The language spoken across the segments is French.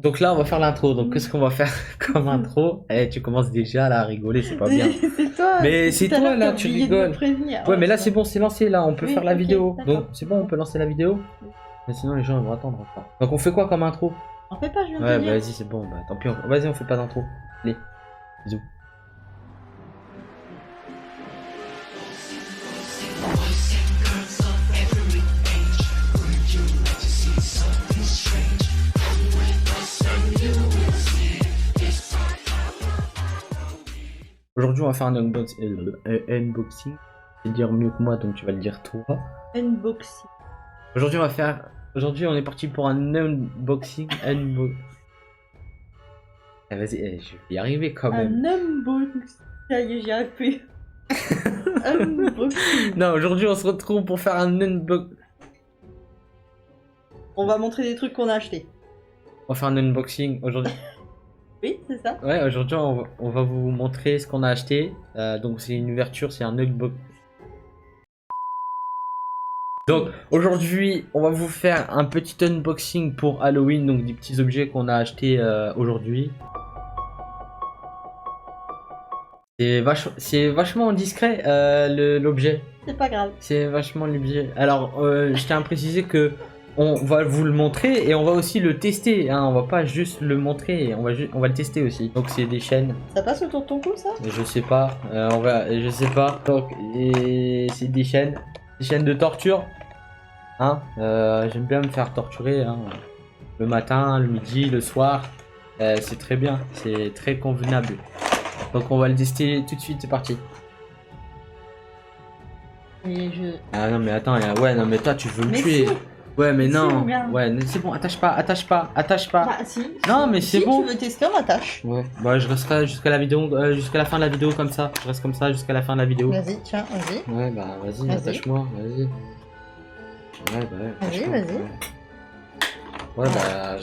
Donc là, on va faire l'intro. Donc, qu'est-ce qu'on va faire comme intro? Eh, tu commences déjà là à rigoler, c'est pas bien. C'est toi. Mais c'est tout à toi l'heure, là, t'as tu oublié de me rigoles. prévenir. Ouais, mais là, c'est bon, c'est lancé là. On peut Oui, faire la ok, vidéo. d'accord. Donc, c'est bon, on peut lancer la vidéo. Mais sinon, les gens ils vont attendre encore. Donc, on fait quoi comme intro? En fais pas, je viens de Ouais, te bah dire. vas-y, c'est bon. Bah, tant pis. Vas-y, on fait pas d'intro. Allez, bisous. Aujourd'hui, on va faire un unboxing. Je vais le dire mieux que moi, donc tu vas le dire toi. Unboxing. Aujourd'hui, on est parti pour un unboxing. Eh, vas-y, je vais y arriver quand même. Un unboxing. Ça y est, j'y arrive plus. Unboxing. Non, aujourd'hui, on se retrouve pour faire un unboxing. On va montrer des trucs qu'on a achetés. On va faire un unboxing aujourd'hui. Oui, c'est ça. Ouais, aujourd'hui, on va vous montrer ce qu'on a acheté. Donc, c'est une ouverture, c'est un unboxing. Donc, aujourd'hui, on va vous faire un petit unboxing pour Halloween. Donc, des petits objets qu'on a achetés aujourd'hui. C'est vachement discret l'objet. C'est pas grave. C'est vachement l'objet. Alors, je tiens à préciser que on va vous le montrer et on va aussi le tester. Hein. On va pas juste le montrer, on va le tester aussi. Donc, c'est des chaînes. Ça passe autour de ton cou, ça? Je sais pas. Je sais pas. Donc, c'est des chaînes de torture. Hein. J'aime bien me faire torturer. Hein. Le matin, le midi, le soir. C'est très bien. C'est très convenable. Donc on va le tester tout de suite, c'est parti. Et je... Ah non mais attends, ouais non mais toi tu veux me Mais tuer. si. Ouais mais Si, non. regarde. Ouais mais c'est bon, attache pas. Bah si. Non mais c'est si bon. tu veux tester, on attache. Ouais. Bah je resterai jusqu'à la vidéo, jusqu'à la fin de la vidéo comme ça. Je reste comme ça jusqu'à la fin de la vidéo. Vas-y, tiens, vas-y. Ouais bah vas-y, Vas-y. attache-moi, vas-y. Ouais bah ouais. Vas-y, attache-moi, vas-y. Ouais bah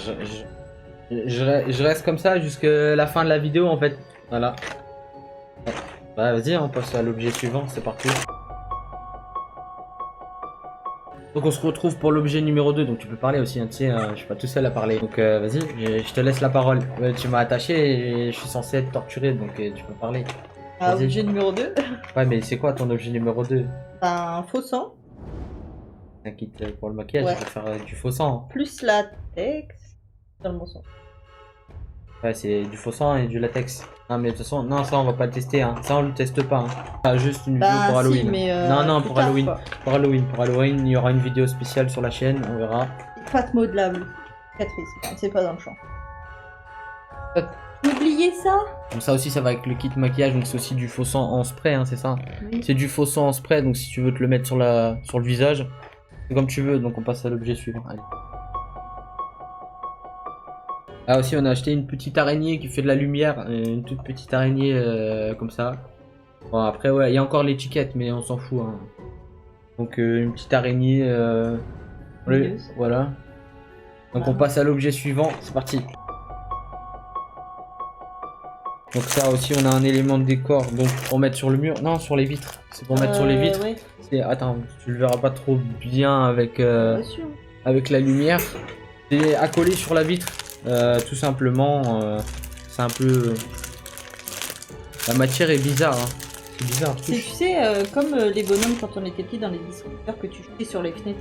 je reste comme ça jusqu'à la fin de la vidéo en fait. Voilà. Bah vas-y, on passe à l'objet suivant, c'est parti. Donc on se retrouve pour l'objet numéro 2, donc tu peux parler aussi, hein, tu sais, je suis pas tout seul à parler. Donc vas-y, je te laisse la parole. Ouais, tu m'as attaché et je suis censé être torturé, donc tu peux parler. Ah, Vas-y. objet numéro 2. Ouais mais c'est quoi ton objet numéro 2? Un faux sang. Un kit pour le maquillage, Ouais. je vais faire du faux sang. Plus latex. Dans le bon sens. Ouais c'est du faux sang et du latex. Non mais de toute façon, non ça on va pas le tester, hein. Ça on le teste pas. Hein. Ah, juste une vidéo pour Bah Halloween. si, mais non plus pour tard, Halloween. quoi. Pour Halloween, il y aura une vidéo spéciale sur la chaîne, on verra. Pâte modelable. Catrice, c'est pas dans le champ. Hop. Oubliez ça. Donc ça aussi ça va avec le kit maquillage, donc c'est aussi du faux sang en spray, hein, c'est ça? Oui. C'est du faux sang en spray, donc si tu veux te le mettre sur le visage, c'est comme tu veux, donc on passe à l'objet suivant. Allez. Ah aussi on a acheté une petite araignée qui fait de la lumière, une toute petite araignée comme ça. Bon après ouais, il y a encore l'étiquette mais on s'en fout. Hein. Donc une petite araignée, Lumineuse. voilà. Donc on passe à l'objet suivant, c'est parti. Donc ça aussi on a un élément de décor, donc pour mettre sur le mur, non sur les vitres, c'est pour mettre sur les vitres. Ouais, Attends, tu le verras pas trop bien avec, bien sûr. avec la lumière. C'est accolé sur la vitre, tout simplement. C'est un peu... La matière est bizarre. Hein. C'est bizarre. C'est, tu sais, comme les bonhommes quand on était petit dans les distributeurs que tu jetais sur les fenêtres.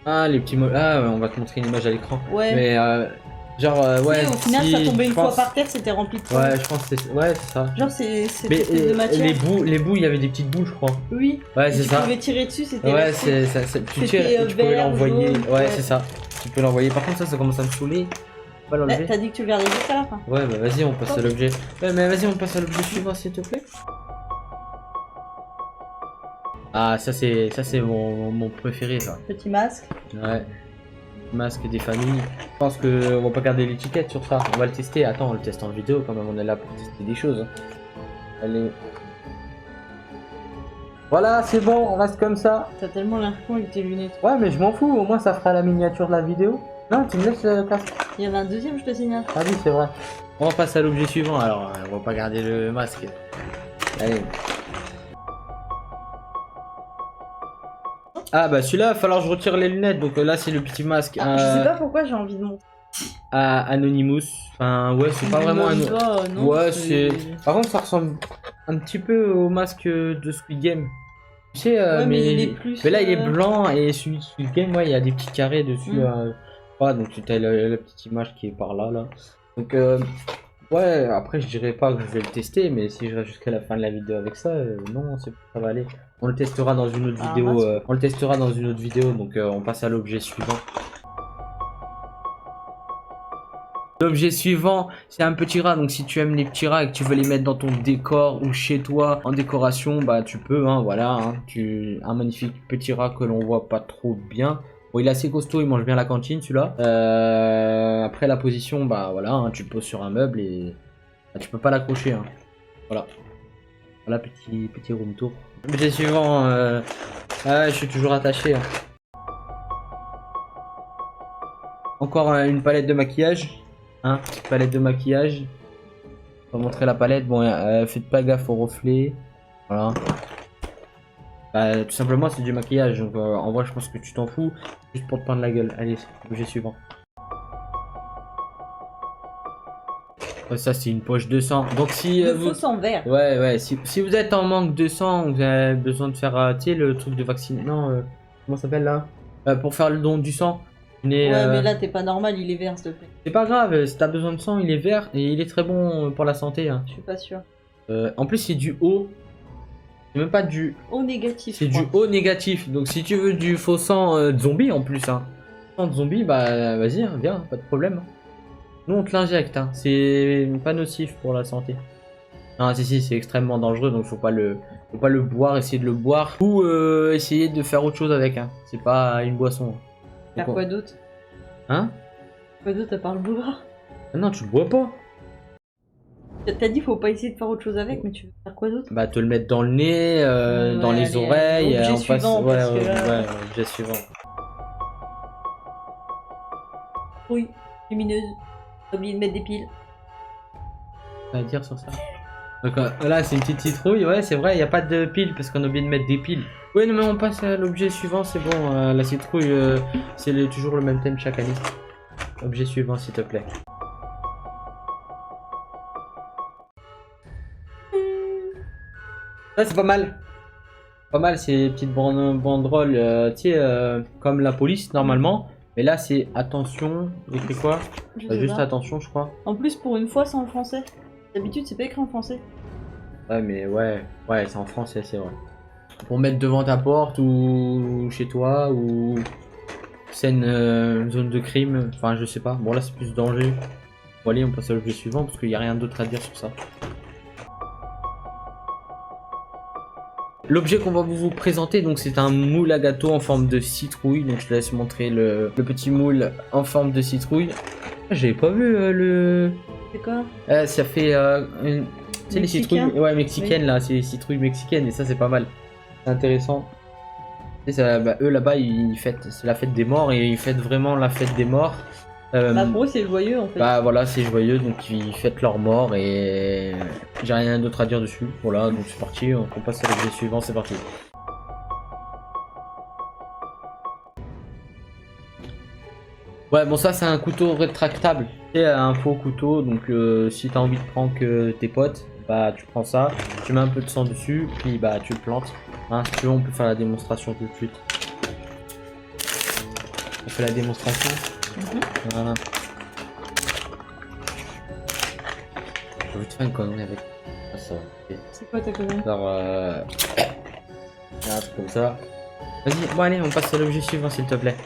Ah, les petits mots. Ah, ouais, on va te montrer une image à l'écran. Ouais. Mais genre, ouais. Tu sais, au final, si, ça tombait je une pense- fois par terre, c'était rempli de poils. Ouais, je pense que c'est ça. Genre, c'est cette Mais espèce de matière. les bouts, il y avait des petites boules, je crois. Oui. Ouais, Et c'est tu ça. pouvais tirer dessus, c'était. Ouais, resté. tu C'était, tires et tu peux vert, l'envoyer. jaune, Ouais, ouais. c'est ça. Tu peux l'envoyer. Par contre, ça commence à me saouler. Pas Là, l'enlever. t'as dit que tu le gardais juste à la fin. Ouais, bah vas-y, on passe à l'objet. Ouais, mais vas-y, on passe à l'objet suivant, s'il te plaît. Ah, ça c'est mon préféré, ça. Petit masque. Ouais. Masque des familles. Je pense que on va pas garder l'étiquette sur ça. On va le tester. Attends, on le teste en vidéo quand même. On est là pour tester des choses. Allez. Voilà, c'est bon. On reste comme ça. T'as tellement l'air con avec tes lunettes. Ouais, mais je m'en fous. Au moins, ça fera la miniature de la vidéo. Non, tu me laisses le casque. Il y en a un deuxième, je te signale. Ah oui, c'est vrai. On passe à l'objet suivant. Alors, on va pas garder le masque. Allez. Ah bah celui-là, il va falloir que je retire les lunettes. Donc là, c'est le petit masque. Ah, je sais pas pourquoi j'ai envie de monter. Anonymous. Enfin, ouais, c'est pas vraiment un. Non, Ouais, c'est. Par contre, ça ressemble un petit peu au masque de Squid Game. Tu sais, Ouais, mais... il est plus. mais là, il est blanc et celui de Squid Game, ouais, il y a des petits carrés dessus. Mm. Ouais, donc tu as la petite image qui est par là, là. Donc, ouais, après, je dirais pas que je vais le tester, mais si je reste jusqu'à la fin de la vidéo avec ça, non, ça va aller. On le testera dans une autre Ah, vidéo. masque. On le testera dans une autre vidéo, donc on passe à l'objet suivant. L'objet suivant, c'est un petit rat. Donc si tu aimes les petits rats et que tu veux les mettre dans ton décor ou chez toi en décoration, bah tu peux, hein, voilà. Hein, un magnifique petit rat que l'on voit pas trop bien. Bon, il est assez costaud, il mange bien la cantine celui-là. Après la position, bah voilà, hein, tu le poses sur un meuble et bah, tu peux pas l'accrocher. Hein. Voilà. Voilà, petit room tour. Objet suivant, je suis toujours attaché. Hein. Encore une palette de maquillage. Hein, petite palette de maquillage. On va montrer la palette. Bon, faites pas gaffe au reflet. Voilà. Bah, tout simplement, c'est du maquillage. Donc, en vrai, je pense que tu t'en fous. Juste pour te peindre la gueule. Allez, objet suivant. Ça, c'est une poche de sang. Donc, si Le vous. faux sang vert. Ouais. Si vous êtes en manque de sang, vous avez besoin de faire, tu sais, le truc de vacciner. Non, comment ça s'appelle là pour faire le don du sang. Ouais, mais là, t'es pas normal, il est vert, s'il te plaît. C'est pas grave, si t'as besoin de sang, il est vert et il est très bon pour la santé. Hein. Je suis pas sûre. En plus, c'est du O. C'est même pas du. O négatif. C'est du O négatif. Donc, si tu veux du faux sang de zombie en plus, hein. Sang de zombie, bah vas-y, hein, viens, pas de problème. Nous, on te l'injecte. Hein. C'est pas nocif pour la santé. Non, si, c'est extrêmement dangereux donc faut pas le boire, essayer de le boire ou essayer de faire autre chose avec. Hein. C'est pas une boisson. Faire quoi d'autre? Hein? Quoi d'autre à part le boire? Ah non, tu le bois pas. T'as dit faut pas essayer de faire autre chose avec, mais tu veux faire quoi d'autre? Bah te le mettre dans le nez, dans les allez, oreilles. objet on suivant, passe... parce que là- objet suivant. Oui, lumineuse. T'as oublié de mettre des piles. À dire sur ça. Donc là c'est une petite citrouille, ouais c'est vrai, il n'y a pas de piles parce qu'on a oublié de mettre des piles. Oui non mais on passe à l'objet suivant, c'est bon, la citrouille c'est toujours le même thème chaque année. Objet suivant s'il te plaît. Ça c'est pas mal. Pas mal ces petites banderoles, tu sais, comme la police normalement. Mais là c'est attention, écrit quoi? Je sais Juste pas. attention je crois. En plus, pour une fois, c'est en français. D'habitude, c'est pas écrit en français. Ouais mais ouais c'est en français c'est vrai. Pour mettre devant ta porte ou chez toi ou scène zone de crime, enfin je sais pas. Bon là c'est plus danger. Bon allez on passe à l'objet suivant parce qu'il n'y a rien d'autre à dire sur ça. L'objet qu'on va vous présenter donc c'est un moule à gâteau en forme de citrouille. Donc je te laisse montrer le petit moule en forme de citrouille. J'avais pas vu le... C'est quoi? Ça fait tu sais les citrouilles mexicaines là, c'est les citrouilles mexicaines et ça c'est pas mal. C'est intéressant. Et ça, bah, eux là-bas ils fêtent, c'est la fête des morts et ils fêtent vraiment la fête des morts. Bah pour eux, c'est joyeux en fait. Bah voilà, c'est joyeux donc ils fêtent leur mort et j'ai rien d'autre à dire dessus. Voilà, donc c'est parti, on passe à l'objet suivant, c'est parti. Ouais, bon ça c'est un couteau rétractable. C'est un faux couteau, donc si t'as envie de prendre que tes potes, bah tu prends ça, tu mets un peu de sang dessus, puis bah tu le plantes. Hein, si tu veux on peut faire la démonstration tout de suite. On fait la démonstration. Voilà. Je vais te faire une connerie avec ça. C'est quoi ta connerie? Alors comme ça. Vas-y, bon allez, on passe à l'objet suivant s'il te plaît.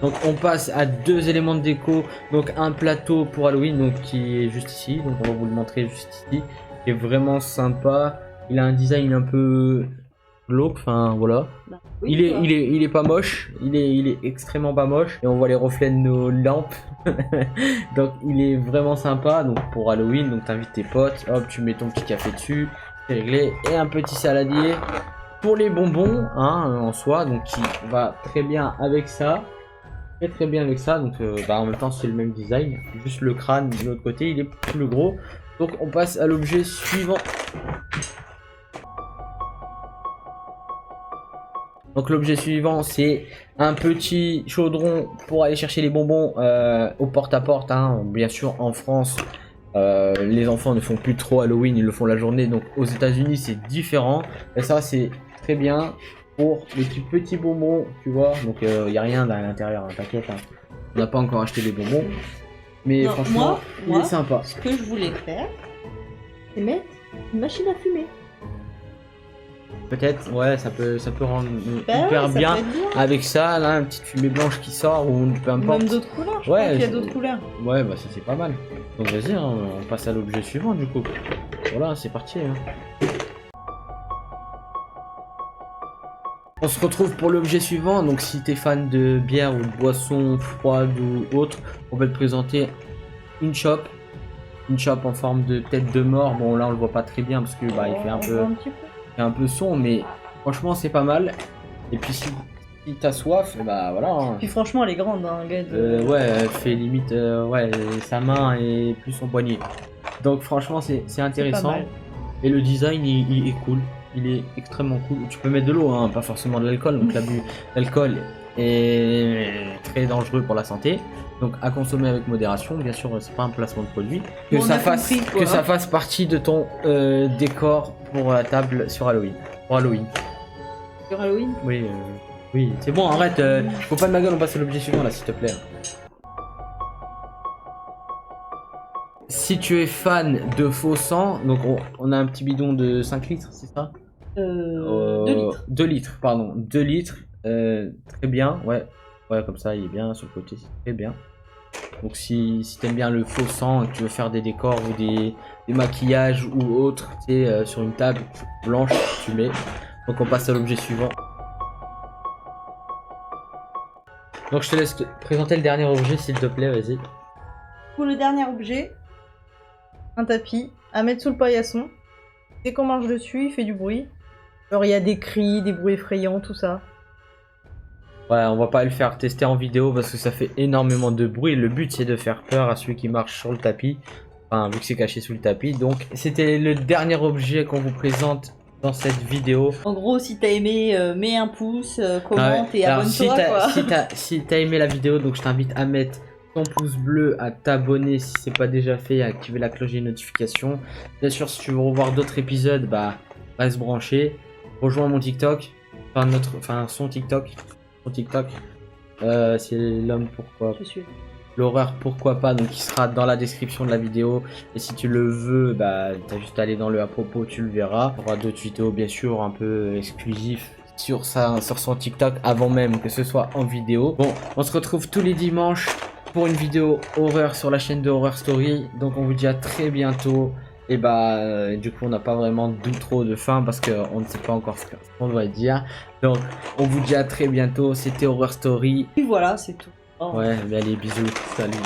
Donc on passe à deux éléments de déco. Donc un plateau pour Halloween donc qui est juste ici. Donc on va vous le montrer juste ici. Qui est vraiment sympa. Il a un design un peu glauque, enfin voilà. Bah, oui, il est pas moche, il est extrêmement pas moche et on voit les reflets de nos lampes. Donc il est vraiment sympa. Donc pour Halloween, donc t'invites tes potes, hop tu mets ton petit café dessus, c'est réglé, et un petit saladier pour les bonbons hein, en soi, donc qui va très bien avec ça. Très bien avec ça, donc bah, en même temps c'est le même design, juste le crâne de l'autre côté il est plus gros. Donc on passe à l'objet suivant. Donc l'objet suivant, c'est un petit chaudron pour aller chercher les bonbons au porte-à-porte. Hein. Bien sûr, en France, les enfants ne font plus trop Halloween, ils le font la journée. Donc aux États-Unis, c'est différent. Et ça, c'est très bien pour les petits bonbons, tu vois. Donc il n'y a rien à l'intérieur, hein, t'inquiète. Hein. On n'a pas encore acheté les bonbons. Mais Non, franchement, il moi, est sympa. Ce que je voulais faire, c'est mettre une machine à fumer. Peut-être, ouais, ça peut rendre Bah hyper ouais, ça bien. peut être bien. Avec ça, là, une petite fumée blanche qui sort ou peu importe. Même d'autres couleurs, je Ouais, crois qu'il y a c'est- d'autres couleurs. Ouais, bah ça c'est pas mal. Donc vas-y, hein, on passe à l'objet suivant du coup. Voilà, c'est parti. Hein. On se retrouve pour l'objet suivant. Donc si t'es fan de bière ou de boisson froide ou autre, on va te présenter une chope. Une chope en forme de tête de mort. Bon là on le voit pas très bien parce que bah il fait On voit un petit peu. un peu sombre, mais franchement c'est pas mal. Et puis si t'as soif, bah voilà. Hein. Puis franchement, elle est grande, hein, gars. Ouais, elle fait limite, ouais, sa main et plus son poignet. Donc franchement, c'est intéressant. mal. Et le design, il est cool. Il est extrêmement cool. Tu peux mettre de l'eau, hein, pas forcément de l'alcool. Donc l'alcool est très dangereux pour la santé. Donc à consommer avec modération. Bien sûr, c'est pas un placement de produit. Que, Bon, on ça, a fasse, compris, quoi. que ça fasse partie de ton décor pour la table sur Halloween. Pour Halloween. Sur Halloween. Oui, oui, c'est bon, arrête. Faut pas de ma gueule, on passe à l'objet suivant là, s'il te plaît. Si tu es fan de faux sang, donc on a un petit bidon de 5 litres, c'est ça 2 litres. 2 litres, pardon. 2 litres, très bien, ouais. Ouais, comme ça, il est bien sur le côté, c'est très bien. Donc si t'aimes bien le faux sang et que tu veux faire des décors ou des maquillages ou autre, tu sais, sur une table blanche, tu mets. Donc on passe à l'objet suivant. Donc je te laisse te présenter le dernier objet s'il te plaît, vas-y. Pour le dernier objet, un tapis à mettre sous le paillasson. Dès qu'on marche dessus, il fait du bruit. Genre il y a des cris, des bruits effrayants, tout ça. Ouais, on va pas le faire tester en vidéo parce que ça fait énormément de bruit. Le but c'est de faire peur à celui qui marche sur le tapis. Enfin, vu que c'est caché sous le tapis. Donc c'était le dernier objet qu'on vous présente dans cette vidéo. En gros, si t'as aimé, mets un pouce, commente Ah ouais. et Alors, abonne-toi, quoi. si t'as aimé la vidéo, donc je t'invite à mettre ton pouce bleu, à t'abonner si c'est pas déjà fait, à activer la cloche des notifications. Bien sûr, si tu veux revoir d'autres épisodes, bah reste branché. Rejoins mon TikTok, son TikTok. Son TikTok, c'est l'homme pourquoi. Je suis. L'horreur pourquoi pas, donc il sera dans la description de la vidéo. Et si tu le veux, bah t'as juste à aller dans le à propos, tu le verras. Il y aura d'autres vidéos bien sûr un peu exclusifs sur son TikTok avant même que ce soit en vidéo. Bon, on se retrouve tous les dimanches pour une vidéo horreur sur la chaîne de Horror Story. Donc on vous dit à très bientôt. Et bah du coup on n'a pas vraiment trop de faim parce qu'on ne sait pas encore ce qu'on doit dire. Donc on vous dit à très bientôt. C'était Horror Story. Puis voilà, c'est tout. Oh. Ouais, mais allez, bisous, salut.